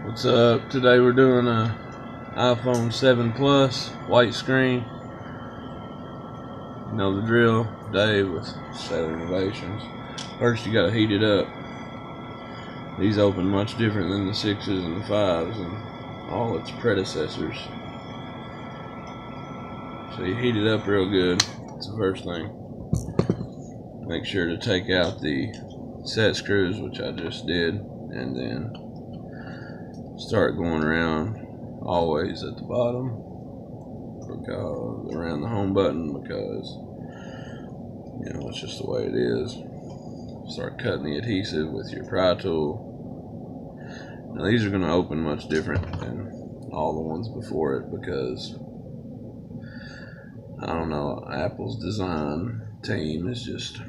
What's up? Today we're doing a iPhone 7 Plus white screen. You know the drill, Dave with Saylor Innovations. First you gotta heat it up. These open much different than the 6s and the 5s and all its predecessors. So you heat it up real good. That's the first thing. Make sure to take out the set screws, which I just did, and then start going around always at the bottom, because around the home button, because you know it's just the way it is. Start cutting the adhesive with your pry tool. Now these are going to open much different than all the ones before it, because I don't know, Apple's design team is just,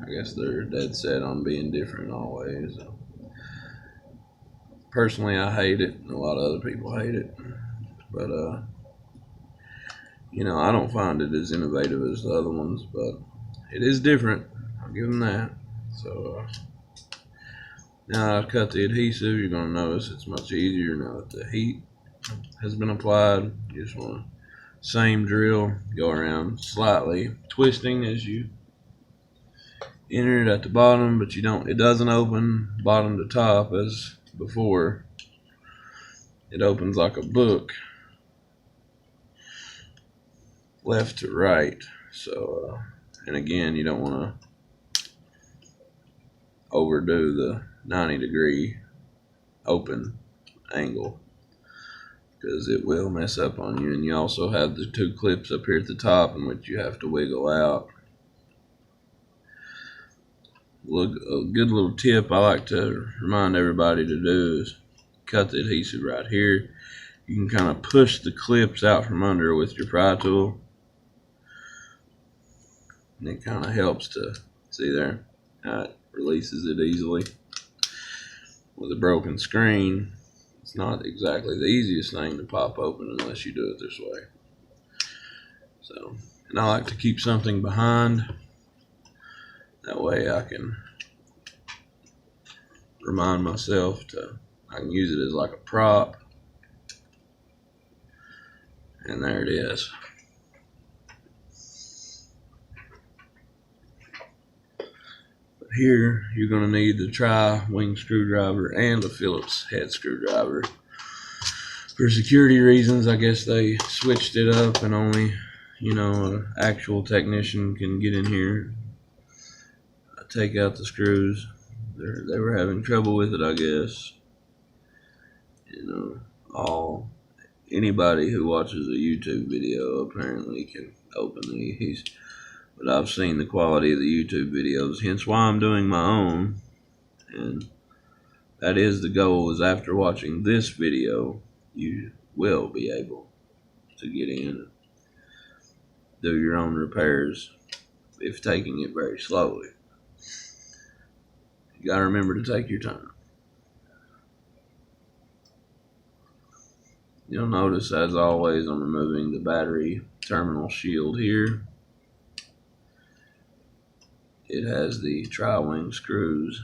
I guess they're dead set on being different always. Personally, I hate it, and a lot of other people hate it, but you know, I don't find it as innovative as the other ones, but it is different. I'll give them that. So now I've cut the adhesive. You're going to notice it's much easier now that the heat has been applied. You just want to, same drill, go around slightly twisting as you enter it at the bottom, but it doesn't open bottom to top as before. It opens like a book, left to right. So and again, you don't want to overdo the 90-degree open angle, because it will mess up on you. And you also have the two clips up here at the top in which you have to wiggle out. Look, a good little tip I like to remind everybody to do is cut the adhesive right here. You can kind of push the clips out from under with your pry tool, and it kind of helps to, see there, it releases it easily. With a broken screen, it's not exactly the easiest thing to pop open unless you do it this way. So, and I like to keep something behind. That way I can remind myself I can use it as like a prop. And there it is. But here you're going to need the tri-wing screwdriver and a Phillips head screwdriver. For security reasons, I guess they switched it up and only, you know, an actual technician can get in here, take out the screws. They were having trouble with it, I guess. You know, anybody who watches a YouTube video apparently can open these, but I've seen the quality of the YouTube videos, hence why I'm doing my own. And that is the goal, is after watching this video you will be able to get in and do your own repairs, if taking it very slowly. You gotta remember to take your time. You'll notice, as always, I'm removing the battery terminal shield here. It has the tri-wing screws.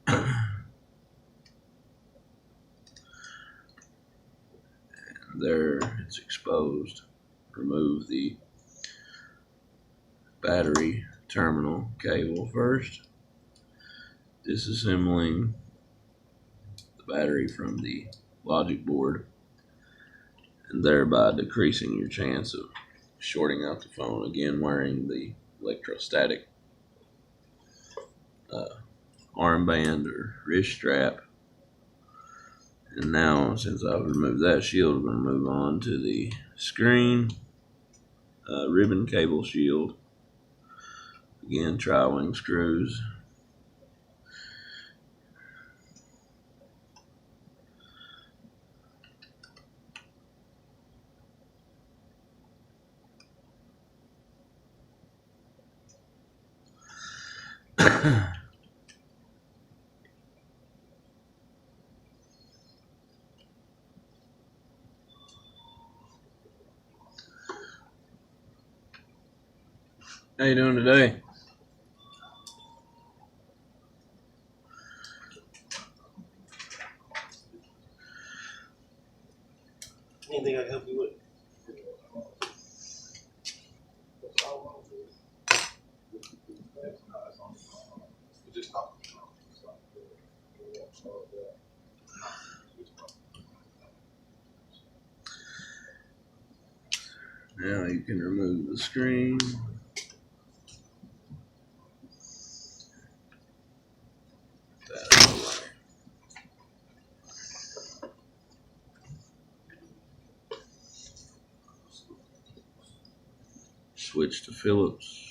And there, it's exposed. Remove the battery terminal cable first, disassembling the battery from the logic board, and thereby decreasing your chance of shorting out the phone. Again, wearing the electrostatic armband or wrist strap. And now, since I've removed that shield, we're going to move on to the screen ribbon cable shield. Again, tri-wing screws. How you doing today? Anything I can help you with? Now you can remove the screen. Switch to Phillips.